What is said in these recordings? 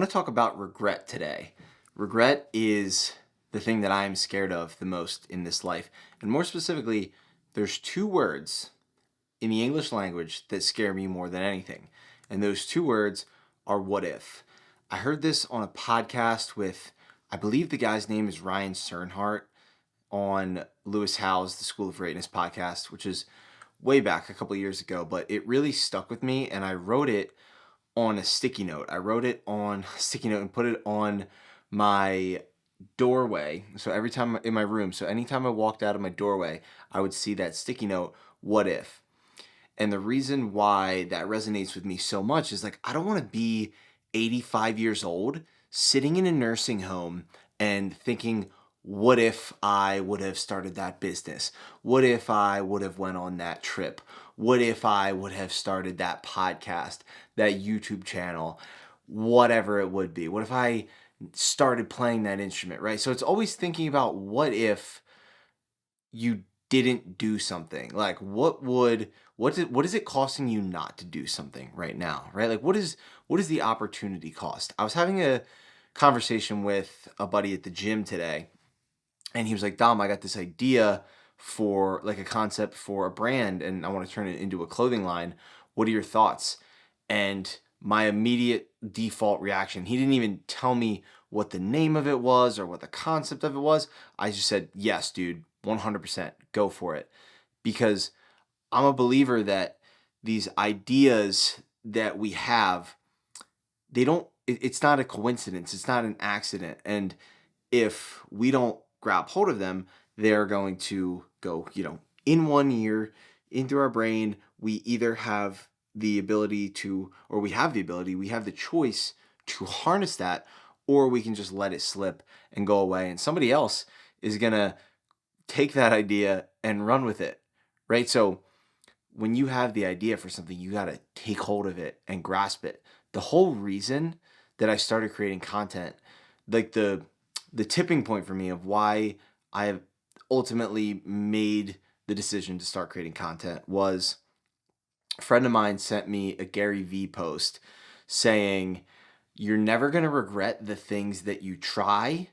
want to talk about regret today. Regret is the thing that I am scared of the most in this life. And more specifically, there's two words in the English language that scare me more than anything. And those two words are what if. I heard this on a podcast with, I believe the guy's name is Ryan Cernhart on Lewis Howes' The School of Greatness podcast, which is way back a couple of years ago, but it really stuck with me and I wrote it on a sticky note. I wrote it on a sticky note and put it on my doorway. So every time in my room, so anytime I walked out of my doorway, I would see that sticky note, what if? And the reason why that resonates with me so much is like, I don't want to be 85 years old sitting in a nursing home and thinking, what if I would have started that business? What if I would have went on that trip? What if I would have started that podcast, that YouTube channel, whatever it would be? What if I started playing that instrument, right? So it's always thinking about what if you didn't do something. Like what is it costing you not to do something right now, right? Like what is the opportunity cost? I was having a conversation with a buddy at the gym today and he was like, Dom, I got this idea for like a concept for a brand and I want to turn it into a clothing line. What are your thoughts? And my immediate default reaction, he didn't even tell me what the name of it was or what the concept of it was. I just said, yes, dude, 100%, go for it. Because I'm a believer that these ideas that we have, it's not a coincidence, it's not an accident. And if we don't grab hold of them, they're going to go, in 1 year into our brain. We either have the ability to, or we have the choice to harness that, or we can just let it slip and go away. And somebody else is going to take that idea and run with it, right? So when you have the idea for something, you got to take hold of it and grasp it. The whole reason that I started creating content, like the tipping point for me of why I have ultimately made the decision to start creating content was a friend of mine sent me a Gary Vee post saying, you're never going to regret the things that you try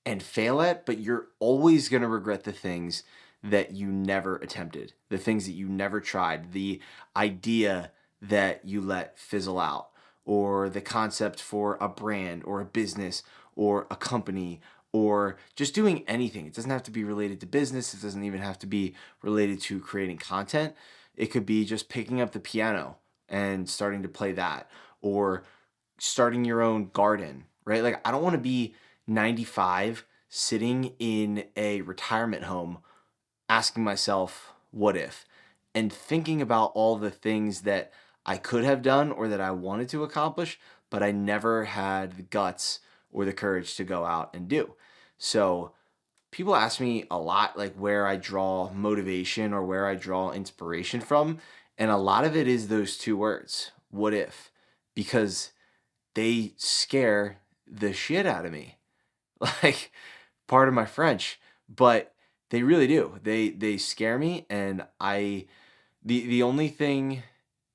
and fail at, but you're always going to regret the things that you never attempted, the things that you never tried, the idea that you let fizzle out, or the concept for a brand or a business or a company or just doing anything. It doesn't have to be related to business. It doesn't even have to be related to creating content. It could be just picking up the piano and starting to play that, or starting your own garden, right? Like, I don't want to be 95 sitting in a retirement home asking myself, what if? And thinking about all the things that I could have done or that I wanted to accomplish, but I never had the guts or the courage to go out and do. So people ask me a lot, like where I draw motivation or where I draw inspiration from. And a lot of it is those two words, what if? Because they scare the shit out of me. Like, pardon my French, but they really do. They scare me, and the only thing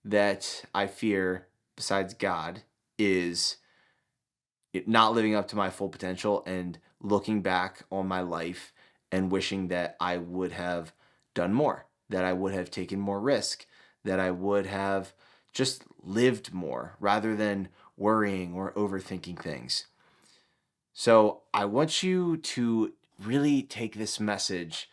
that I fear besides God is it not living up to my full potential and looking back on my life and wishing that I would have done more, that I would have taken more risk, that I would have just lived more rather than worrying or overthinking things. So I want you to really take this message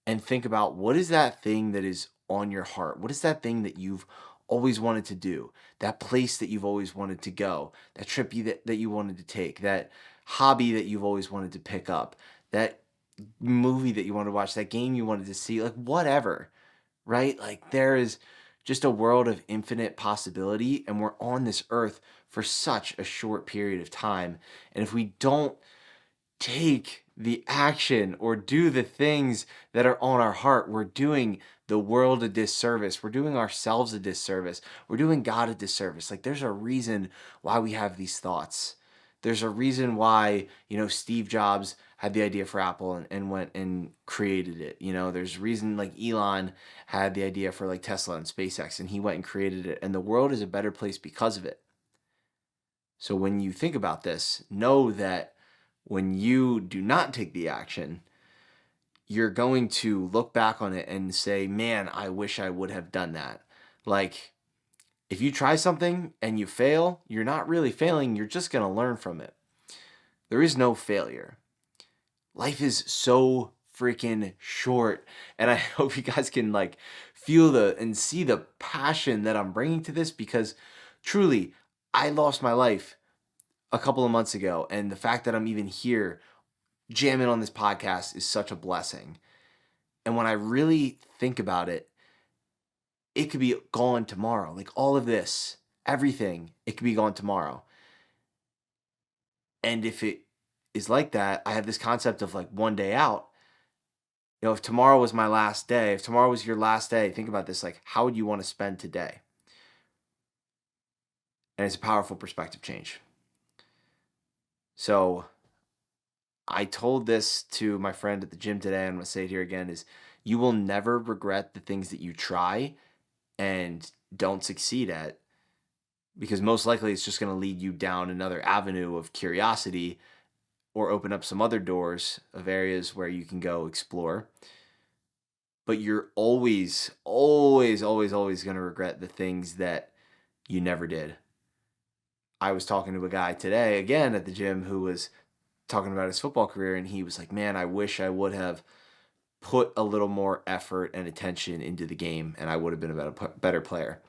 and think about, what is that thing that is on your heart? What is that thing that you've always wanted to do? That place that you've always wanted to go? That trip that you wanted to take? That hobby that you've always wanted to pick up? That movie that you wanted to watch? That game you wanted to see? Like, whatever, right? Like, there is just a world of infinite possibility, and we're on this earth for such a short period of time. And if we don't take the action or do the things that are on our heart, we're doing the world a disservice. We're doing ourselves a disservice. We're doing God a disservice. Like, there's a reason why we have these thoughts. There's a reason why, Steve Jobs had the idea for Apple and went and created it. There's a reason like Elon had the idea for like Tesla and SpaceX and he went and created it. And the world is a better place because of it. So when you think about this, know that when you do not take the action, you're going to look back on it and say, man, I wish I would have done that. Like, if you try something and you fail, you're not really failing. You're just going to learn from it. There is no failure. Life is so freaking short. And I hope you guys can like feel and see the passion that I'm bringing to this, because truly, I lost my life a couple of months ago. And the fact that I'm even here jamming on this podcast is such a blessing. And when I really think about it, it could be gone tomorrow. Like all of this, everything, it could be gone tomorrow. And if it is like that, I have this concept of like one day out. You know, if tomorrow was my last day, if tomorrow was your last day, think about this. Like, how would you want to spend today? And it's a powerful perspective change. So I told this to my friend at the gym today, and I'm going to say it here again, is you will never regret the things that you try and don't succeed at, because most likely it's just going to lead you down another avenue of curiosity or open up some other doors of areas where you can go explore. But you're always, always, always, always going to regret the things that you never did. I was talking to a guy today, again at the gym, who was talking about his football career, and he was like, man, I wish I would have put a little more effort and attention into the game, and I would have been a better player.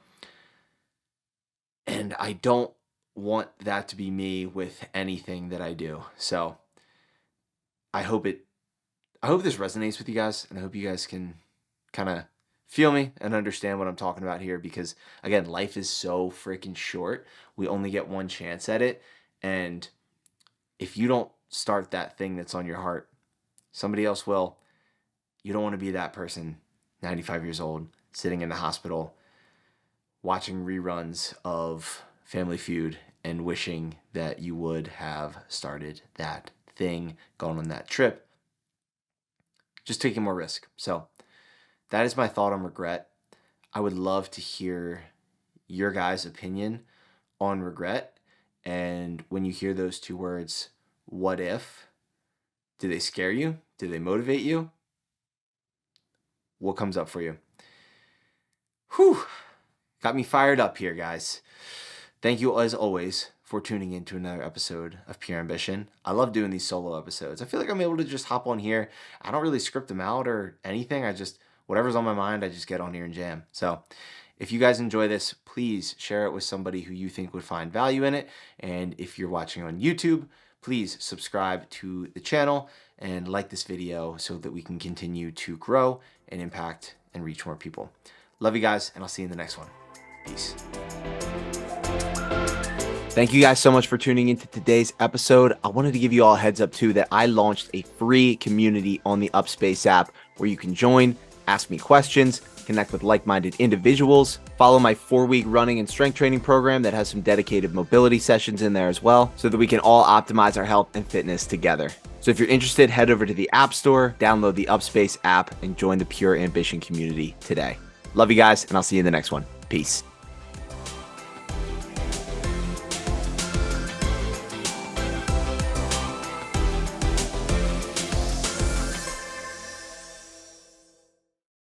And I don't want that to be me with anything that I do. So I hope this resonates with you guys, and I hope you guys can kind of feel me and understand what I'm talking about here, because again, life is so freaking short. We only get one chance at it. And if you don't start that thing that's on your heart, somebody else will. You don't want to be that person, 95 years old, sitting in the hospital, watching reruns of Family Feud and wishing that you would have started that thing, gone on that trip, just taking more risk. So that is my thought on regret. I would love to hear your guys' opinion on regret. And when you hear those two words, what if, do they scare you? Do they motivate you? What comes up for you? Whew. Got me fired up here, guys. Thank you, as always, for tuning in to another episode of Pure Ambition. I love doing these solo episodes. I feel like I'm able to just hop on here. I don't really script them out or anything. Whatever's on my mind, I just get on here and jam. So if you guys enjoy this, please share it with somebody who you think would find value in it. And if you're watching on YouTube, please subscribe to the channel and like this video so that we can continue to grow and impact and reach more people. Love you guys, and I'll see you in the next one. Peace. Thank you guys so much for tuning into today's episode. I wanted to give you all a heads up too that I launched a free community on the Upspace app where you can join, ask me questions, connect with like-minded individuals, follow my 4-week running and strength training program that has some dedicated mobility sessions in there as well, so that we can all optimize our health and fitness together. So if you're interested, head over to the App Store, download the Upspace app, and join the Pure Ambition community today. Love you guys, and I'll see you in the next one. Peace.